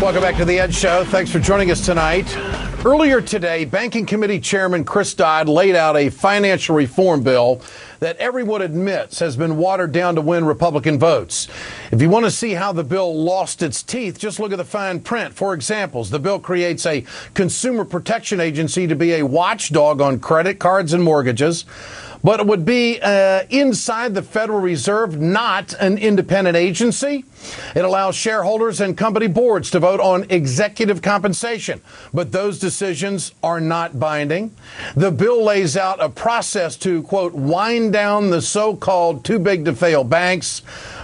Welcome back to The Ed Show. Thanks for joining us tonight. Earlier today, Banking Committee Chairman Chris Dodd laid out a financial reform bill that everyone admits has been watered down to win Republican votes. If you want to see how the bill lost its teeth, just look at the fine print. For examples, the bill creates a consumer protection agency to be a watchdog on credit cards and mortgages, but it would be inside the Federal Reserve, not an independent agency. It allows shareholders and company boards to vote on executive compensation, but those decisions are not binding. The bill lays out a process to, quote, wind down the so-called too-big-to-fail banks,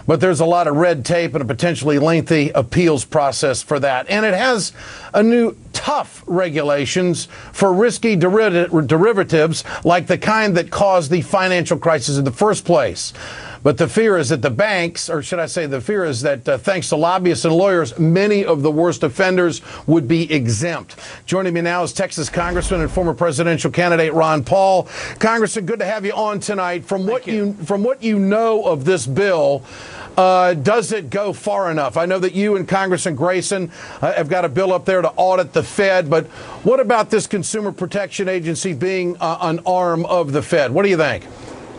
but there's a lot of red tape and a potentially lengthy appeals process for that. And it has a new tough regulations for risky derivatives like the kind that caused the financial crisis in the first place. But the fear is that the banks, or should I say the fear is that thanks to lobbyists and lawyers, many of the worst offenders would be exempt. Joining me now is Texas Congressman and former presidential candidate Ron Paul. Congressman, good to have you on tonight. From what you know of this bill, does it go far enough? I know that you and Congressman Grayson have got a bill up there to audit the Fed, but what about this Consumer Protection Agency being an arm of the Fed? What do you think?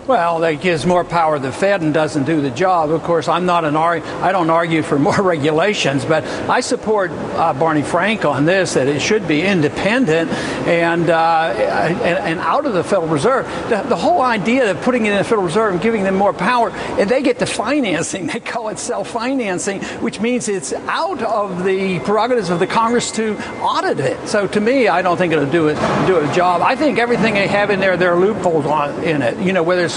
Well, that gives more power to the Fed and doesn't do the job. Of course, I don't argue for more regulations, but I support Barney Frank on this, that it should be independent and out of the Federal Reserve. The whole idea of putting it in the Federal Reserve and giving them more power, and they get the financing. They call it self-financing, which means it's out of the prerogatives of the Congress to audit it. So to me, I don't think it'll do a job. I think everything they have in there are loopholes in it. You know, whether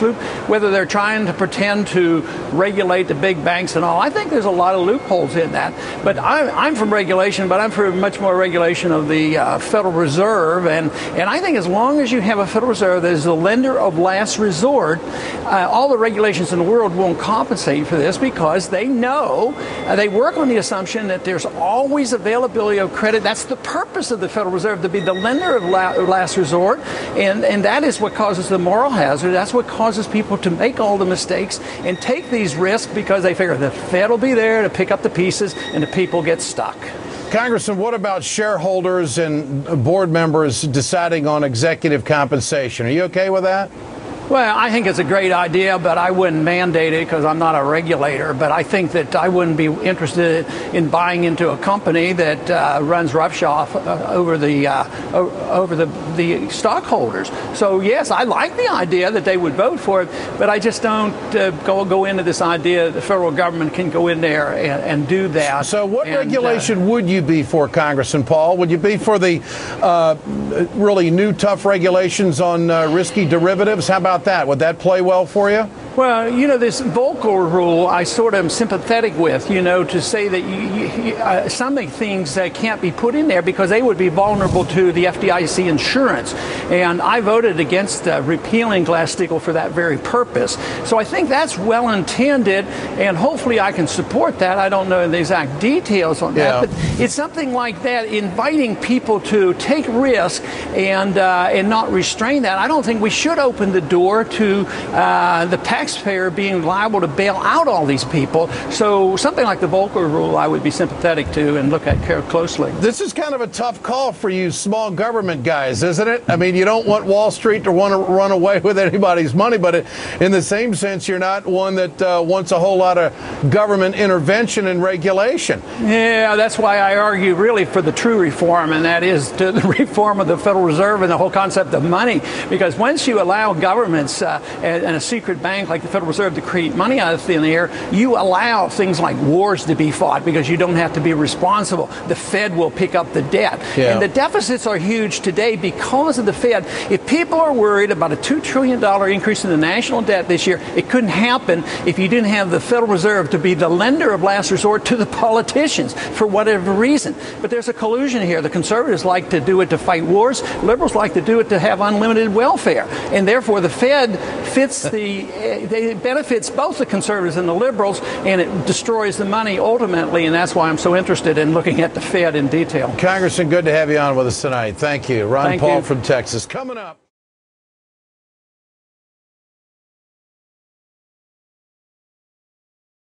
they're trying to pretend to regulate the big banks and all. I think there's a lot of loopholes in that. But I'm from regulation, but I'm for much more regulation of the Federal Reserve. And I think as long as you have a Federal Reserve that is the lender of last resort, all the regulations in the world won't compensate for this because they know, they work on the assumption that there's always availability of credit. That's the purpose of the Federal Reserve, to be the lender of last resort. And that is what causes the moral hazard. That's what causes people to make all the mistakes and take these risks because they figure the Fed will be there to pick up the pieces and the people get stuck. Congressman, what about shareholders and board members deciding on executive compensation? Are you okay with that? Well, I think it's a great idea, but I wouldn't mandate it because I'm not a regulator. But I think that I wouldn't be interested in buying into a company that runs roughshod over the stockholders. So yes, I like the idea that they would vote for it, but I just don't go into this idea that the federal government can go in there and do that. So what regulation would you be for, Congressman Paul? Would you be for the really new tough regulations on risky derivatives? How about that? Would that play well for you? Well, you know, this Volcker rule I sort of am sympathetic with, you know, to say that some things can't be put in there because they would be vulnerable to the FDIC insurance. And I voted against repealing Glass-Steagall for that very purpose. So I think that's well intended, and hopefully I can support that. I don't know the exact details on that, but it's something like that, inviting people to take risk and not restrain that. I don't think we should open the door to the taxpayer being liable to bail out all these people. So something like the Volcker rule I would be sympathetic to and look at closely. This is kind of a tough call for you small government guys, isn't it? I mean, you don't want Wall Street to want to run away with anybody's money, but in the same sense, you're not one that wants a whole lot of government intervention and regulation. Yeah, that's why I argue really for the true reform, and that is the reform of the Federal Reserve and the whole concept of money. Because once you allow governments and a secret bank like the Federal Reserve to create money out of thin air, you allow things like wars to be fought because you don't have to be responsible. The Fed will pick up the debt. And the deficits are huge today because of the Fed. If people are worried about a $2 trillion increase in the national debt this year, it couldn't happen if you didn't have the Federal Reserve to be the lender of last resort to the politicians for whatever reason. But there's a collusion here. The conservatives like to do it to fight wars. Liberals like to do it to have unlimited welfare. And therefore, the Fed it benefits both the conservatives and the liberals, and it destroys the money ultimately, and that's why I'm so interested in looking at the Fed in detail. Congressman, good to have you on with us tonight. Thank you. Ron Paul from Texas. Coming up.